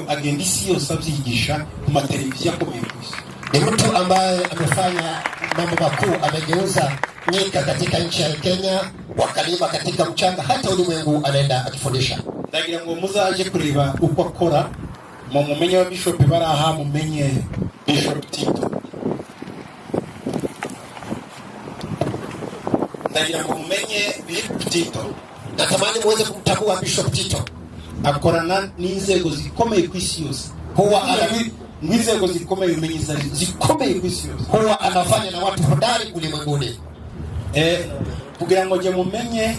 Agenda isi yose abyigisha ku mateleviziyo akomeye ku isi. Ni mtu ambaye amefanya mambo makuu, amegeuza nyika katika nchi ya Kenya, wakalima katika mchanga, hata ulimwengu anaenda akifundisha. Ndagira ngo muzaje kureba uko akora, mumenye wa Bishop baraha, mumenye Bishop Tito. Ndagira ngo mumenye Bishop Tito. Natamani muweze kumtambua Bishop Tito. Akorana n'inzego zikomeye ku isi yose. Huwa n'inzego zikomeye umenyeza zikomeye ku isi yose. Huwa anafanya na watu hodari ulimwenguni. Kugira ngo je mumenye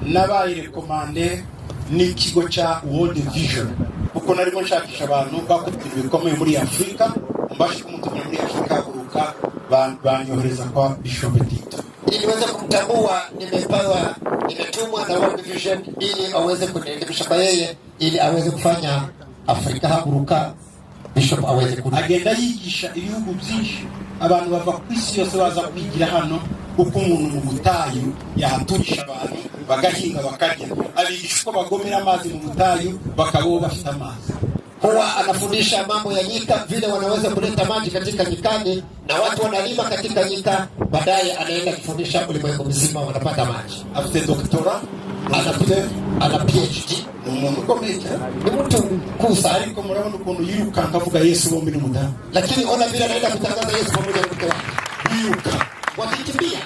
nabaye rekomande n'ikigo cha World Vision. Kuko narimo nshakisha abantu bakubwira ibikomeye muri Afrika, mbashi kumutumira muri Afrika kuruka banyohereza kwa Bishop Tito. Ili niweze kumtambua, nimetumwa na World Vision ili aweze kunielimisha kwa yeye, ili aweze kufanya Afrika haguruka, Bishop aweze kunielimisha. Agenda yigisha ibihugu byinshi, abantu bava ku isi yose baza kwigira hano uko umuntu mu butayu yahaturisha abantu bagahinga bakarya, abigisha uko bagomera amazi mu butayu bakabo bafite amazi. Huwa anafundisha mambo ya nyika, vile wanaweza kuleta maji katika nyikani na watu wanalima katika nyika, baadaye anaenda kufundisha ulimwengu mzima wanapata maji. After doctora, ana PhD, ni mtu kusa. Ariko murabona ukuntu yiruka akavuga Yesu bombi n'umudamu. Lakini ona vile anaenda kutangaza Yesu pamoja na mke wake. Yiruka, wakikimbia.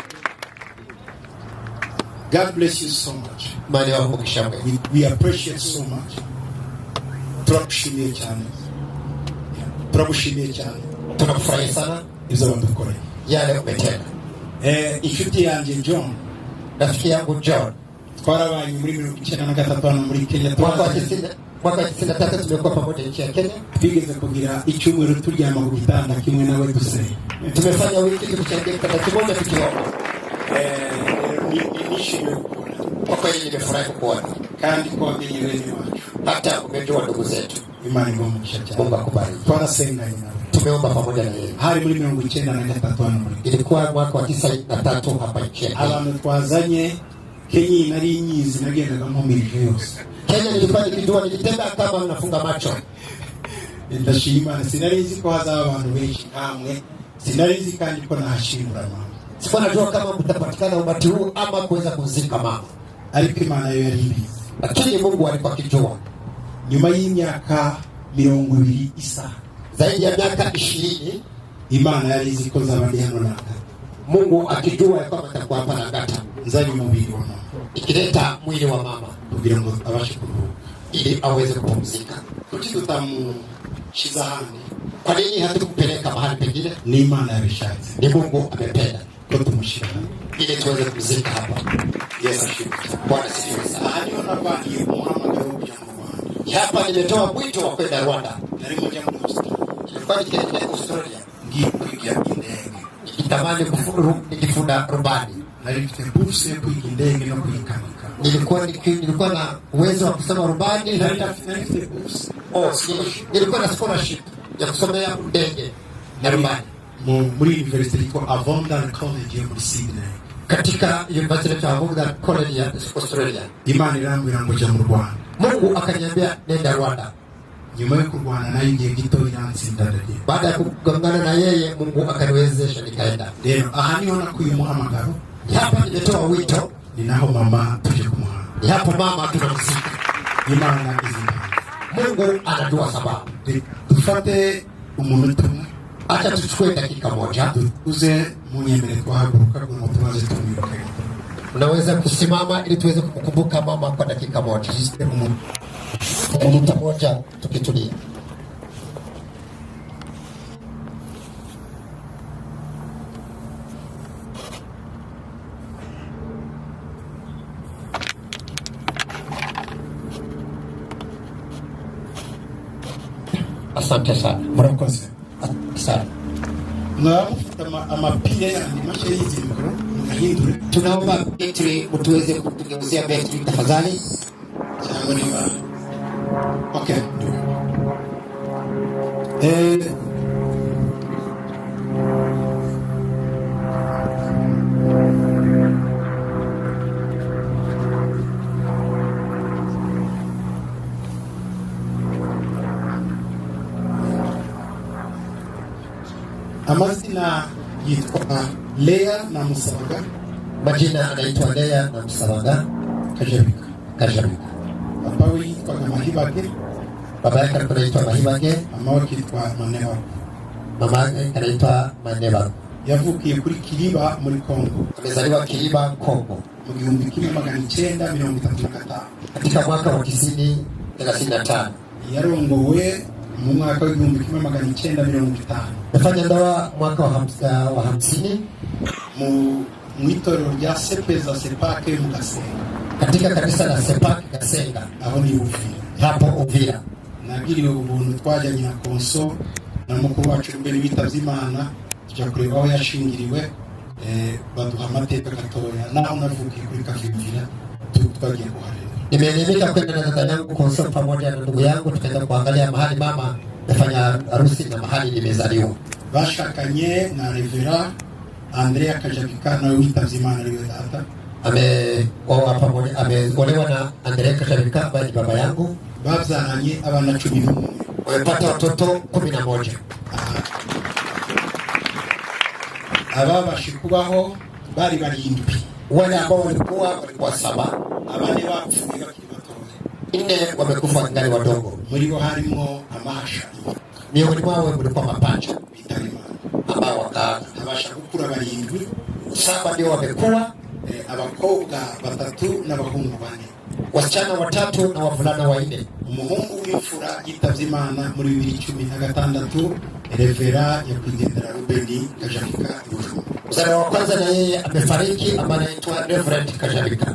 God bless you so much. We appreciate so much. Turakushimiye cyane. Turakushimiye cyane. Tunafurahi sana izo bandukore. Yale umetenda. Inshuti yanjye John. Rafiki yangu John. Twarabaye muri 1993 muri Kenya. Mwaka 93 tumekuwa pamoja nchi ya Kenya. Twigeze kugira icyumweru turyama ku gitanda kimwe nawe dusenge. Tumefanya wiki tukichangia kitanda kimoja tukiomba. Nishimye kwa kweli nimefurahi kuona kandi kwa wageni wacu hata umejua ndugu zetu. Imani ngomukisha cyane. Mungu akubariki. Twarasenganye nawe. Tumeomba pamoja na yeye. Hari muri 1993 muri. Ilikuwa mwaka wa 93 hapa nchini. Abantu twazanye Kenya nari nyizi nagendaga nkomirije yose. Kenya nilikuwa nikijua nilitembea kama nafunga macho. Ndashima sinarizi ko hazaba abantu benshi kamwe. Sinarizi kandi ko nahashimura mama. Sikuwa najua kama mtapatikana umati huu ama kuweza kuzika mama. Ariko Imana yo yaribizi. Lakini Mungu alikuwa akijua. Nyuma y'imyaka 20 isa. Zaidi ya miaka 20 Imana yarizi ko zabandi hano naka. Mungu akijua kwamba atakuwa hapa na ngata. Nzani mubiri wa mama. Ikileta mwili wa mama. Kugira ngo abashe kuruhuka. Ili aweze kupumzika. Tutamushiza handi. Kwa nini hatukupeleka mahali pengine? Ni Imana yabishatse. Ni Mungu amependa. Kwa tumushika. Ili tuweze kumzika hapa. Yes, ashimwe. Bwana sifiwe sana. Haniyo nabandi Muhammad Rubya Rwanda. Hapa nimetoa mwito wa kwenda Rwanda. Nari moja mu Australia. Nilikuwa nikienda Australia. Ngiye indege. Nikitamani nikifunda rubani. Nari mfite buruse yo kwiga indege no kuyikanika. Nilikuwa na uwezo wa kusoma rubani na mfite buruse. Nilikuwa na scholarship ya kusomea ndege na rubani. Muri university iko Avondale College ya Sydney. Katika University of Avondale College ya Australia. Imani yangu inangoja mu Rwanda. Mungu akaniambia nenda Rwanda. Nyuma ya kurwana naye ngiye gito irantsindadaje. Baada ya kugongana na yeye Mungu akaniwezesha nikaenda. Leo niona kuyumuhamagaro. Hapa nimetoa wito. Ninaho mama tuje kumuha. Hapo mama tunamsika. Imana izina. Mungu anajua sababu. Tufate umuntu umwe. Acha tuchukue dakika moja. Uze munyemere kuhaguruka ngo tumaze tumwibuke. Unaweza kusimama ili tuweze kukumbuka mama kwa dakika moja. Dakika moja tukitulia. Asante sana. Murakoze. Sana. Na amapile ya animasha hizi mikro ngahindure. Tunaomba betri mtuweze kutugeuzia betri tafadhali. Okay. Amazina yitwa Lea na Musabaga. Majina anaitwa Lea na Musabaga Kajabika. Baba yitwa Mahibage. Baba yake anaitwa Mahibage. Mama yake yitwa Maneba. Mama yake anaitwa Maneba. Yavukiye kuri Kiriba muri Kongo. Amezaliwa Kiriba, Kongo. Mu 1935. Katika mwaka wa 1935. Yarongowe mu mwaka wa 1950. Nafanya ndoa mwaka wa 50 mu itorero rya Sepeza Sepake mu Gasenga. Katika kanisa la Sepake Gasenga. Aho ni Uvira. Hapo Uvira. Nagiriwe ubuntu twajyanye na Konso na mukuru wacu mbere bitavye Imana tujya kureba aho yashingiriwe baduha amateka gatoya naho navukiye kuri Kavimvira twagiye kuhareba. Nimeelimika kwenda na dada yangu Konso pamoja na ndugu yangu tukaenda kuangalia mahali mama nafanya harusi na mahali nimezaliwa. Bashakanye na Revera Andrea Kajabika na witavye Imana liwe data. Ameolewa na Andrea Kajabika bali baba yangu. Babyaranye abana 11. Wamepata watoto 11. Ababashe kubaho bari barindwi. Wale ambao walikuwa 7. Abane bapfuye bakiri batoya. 4 wamekufa ngali wadogo. Muri bo harimo amahasha. Miongoni mwao mlikuwa mapacha Bitarima. ambao abasha gukura barindwi. 7 ndio wamekuwa abakobwa 3 n'abahungu 4, wasichana 3 na wavulana 4. Umuhungu w'imfura yitavye Imana muri 2016, Revera Nyakwigendera Ruben Kajabika Bujumbura. Mzaliwa wa kwanza na yeye amefariki, ambaye anaitwa Reverend Kajabika.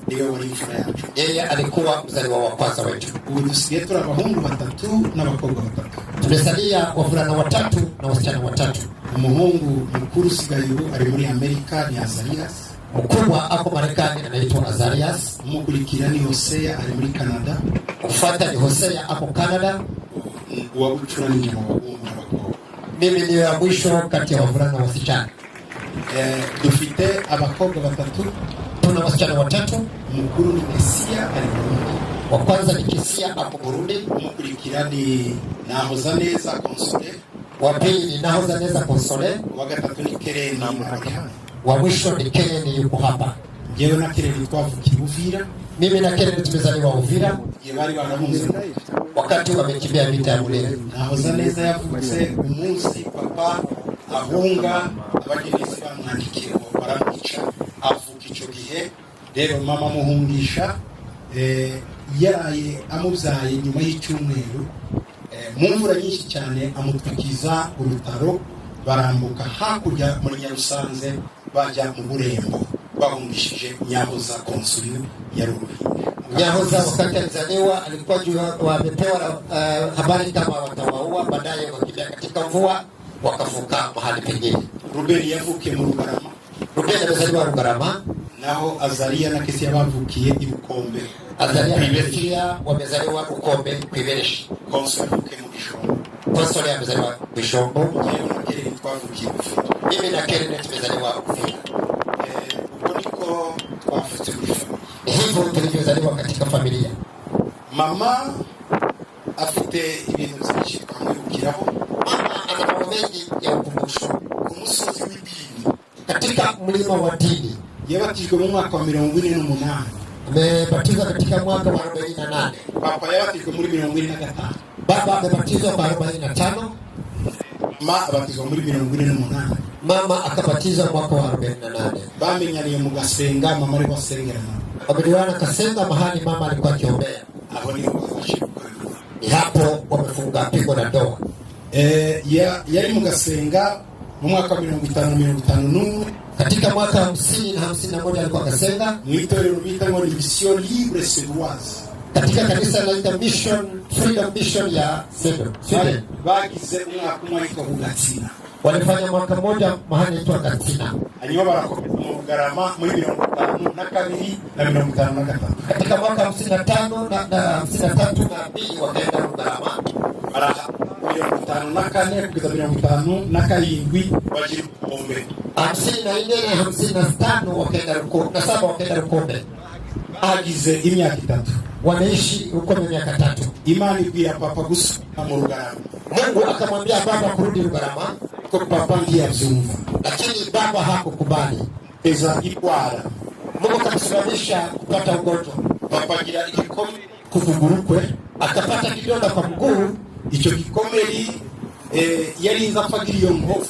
Ndiye wali mfura yacu. Yeye alikuwa mzaliwa wa kwanza wetu. Ubu dusigaye turi abahungu 3 n'abakobwa 3. Tumesalia wavulana 3 na wasichana 3. Umuhungu mukuru sigaye ari muri Amerika ni Azarias. Mkubwa ako Marekani anaitwa Azarias. Umukurikira ni Hosea ari muri Canada. Kufuata ni Hosea ako Canada. Wa bucura ni abahungu n'abakobwa. Mimi ndiyo ya mwisho kati ya wavulana na wasichana. Dufite abakobwa 3, tuna wasichana 3. Mukuru ni Kisia ari Burundi. Wa kwanza ni Kisia ako Burundi. Umukurikira ni Nahozaneza Console. Wa pili ni Nahozaneza Console. Wa gatatu ni Kereni Mariam. Wa mwisho ni Kereni yuko hapa. Jewe na Kereni twavukiye Uvira. Mimi na Kereni tumezaliwa Uvira. Bari barahunze wakati wamekimbia vita ya Mulele. Nahozaneza yavutse umunsi papa ahunga, abagenzi bamwandikira baramwica, avuka ico gihe. Rero mama muhungisha yaraye amubyaye nyuma y'icyumweru, mu mvura nyinshi cyane amutwikiza urutaro, barambuka hakurya muri Nyarusanze bajya mu Burembo, bahungishije Nyahoza Konsuli ya Ruruhi. Nyahoza wakati alizaliwa alikuwa wamepewa habari kama watawaua, baadaye wakimbia katika mvua wakavuka mahali pengine. Ruben yavukiye mu Rugarama. Ruben amezaliwa Rugarama. Naho Azaria na Kisia bavukiye i Bukombe. Azaria na Kisia wamezaliwa Bukombe Kwibereshi. Konsole yavukiye mu Bishombo. Konsole amezaliwa Bishombo. Mimi na Kereni tumezaliwa Uvira. Uko niko twafutse Bishombo. Hivyo tulivyozaliwa katika familia. Mama afite ibintu byinshi twamwibukiraho. Mama ana mambo mengi ya ukumbusho. Umusozi w'idini, katika mlima wa dini. Yabatijwe mu mwaka wa 48. Amebatizwa katika mwaka wa 48. Papa yabatijwe muri 45. Baba amebatizwa kwa 45. Mama abatizwa muri 48. Mama akabatizwa mwaka wa 48. Bamenyaniye mu Gasenga, mama ari basengerana. Wameliwana Kasenga mahali mama alikuwa akiombea. Aho ni hapo wamefunga pigo la ndoa. Yari mu Gasenga mu mwaka wa 55. Katika mwaka 50 na 51 alikuwa Gasenga. Mwitorero bita ngo Mission Libre Suédoise. Katika kanisa la Mission Freedom Mission ya Sweden. Bagize umwaka umwe ariko Gatsina. Walifanya mwaka mmoja mahali inaitwa Gatsina. Hanyuma barakomeza mu Bugarama muri 52 na 53. Katika mwaka 55 na 53 na 2 wakaenda Bugarama. Mara 54 kugeza 57 bagira Bukombe. 54 na 55 wakaenda Rukombe na 7 wakaenda Rukombe. Agize imyaka 3. Wameishi Rukombe miaka 3. Imani ibwira papa gusubira mu Rugarama. Mungu akamwambia baba kurudi Rugarama, kwa papa ndiye abyumva, lakini baba hakukubali. Eza ikwara. Mungu akamsababisha kupata ugonjwa. Papa agira igikomere ku kuguru kwe, akapata kidonda kwa mguu. Icyo gikomere yari nzafagira iyo nkovu.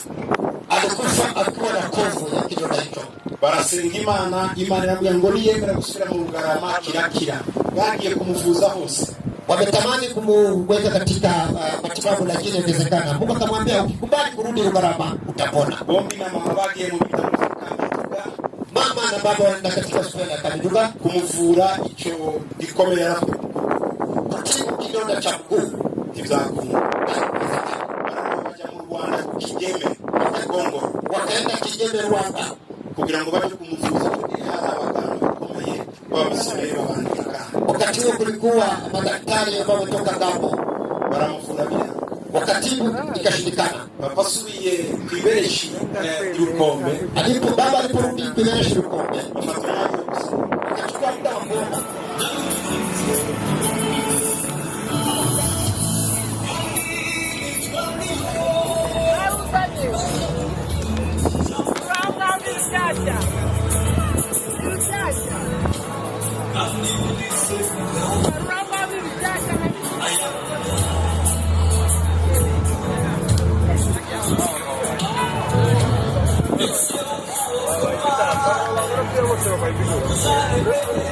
Alikufa akiwa na kovu ya kidonda hicho. Barasenga Imana iramubwira ngo niyemera gusubira mu Rugarama kirakira. Bagiye kumuvuza hose. Wametamani kumweka katika matibabu lakini inawezekana. Mungu akamwambia ukikubali kurudi Rugarama utapona. Bombi na mama bagiye mu bitaro Kamituga. Mama na baba wanaenda katika hospitali ya Kamituga kumuvura icyo gikomere yarafite. Kutibu kidonda cha mguu kivyakunda. Barabaja mu Rwanda Kigeme Kongo. Wakaenda Kigeme Rwanda kugira ngo baje kumuvuza abaganga bakomeye babisubire babandika. Wakati huo kulikuwa madaktari ambao wametoka ngambo, baramuvura bila. Wakatibu ikashindikana. Papa subiye Kwibereshi Rukombe. Baba aliporudi Kwibereshi Rukombe, akachukua muda wa kuomba. kwa hivi.